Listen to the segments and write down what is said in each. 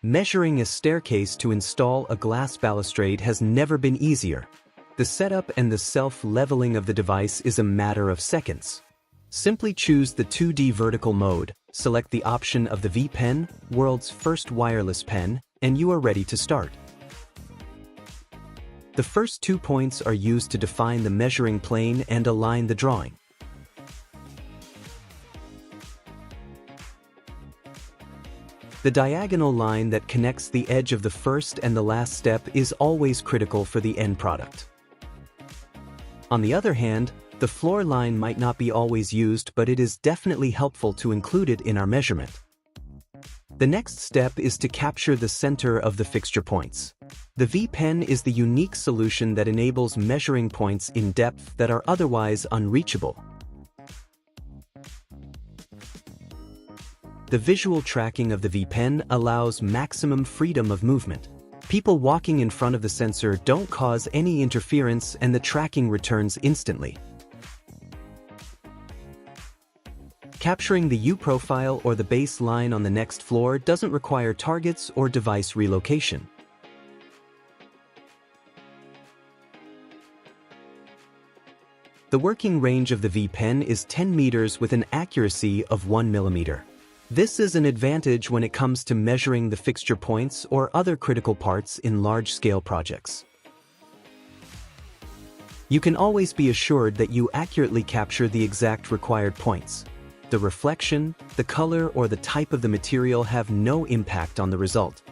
Measuring a staircase to install a glass balustrade has never been easier. The setup and the self-leveling of the device is a matter of seconds. Simply choose the 2D vertical mode, select the option of the V Pen, world's first wireless pen, and you are ready to start. The first 2 points are used to define the measuring plane and align the drawing. The diagonal line that connects the edge of the first and the last step is always critical for the end product. On the other hand, the floor line might not be always used, but it is definitely helpful to include it in our measurement. The next step is to capture the center of the fixture points. The V Pen is the unique solution that enables measuring points in depth that are otherwise unreachable. The visual tracking of the V Pen allows maximum freedom of movement. People walking in front of the sensor don't cause any interference and the tracking returns instantly. Capturing the U profile or the base line on the next floor doesn't require targets or device relocation. The working range of the V Pen is 10 meters with an accuracy of 1 millimeter. This is an advantage when it comes to measuring the fixture points or other critical parts in large-scale projects. You can always be assured that you accurately capture the exact required points. The reflection, the color, or the type of the material have no impact on the result.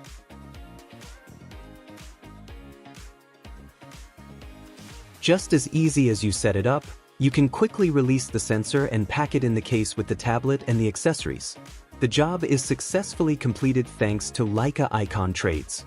Just as easy as you set it up, you can quickly release the sensor and pack it in the case with the tablet and the accessories. The job is successfully completed thanks to Leica iCON trades.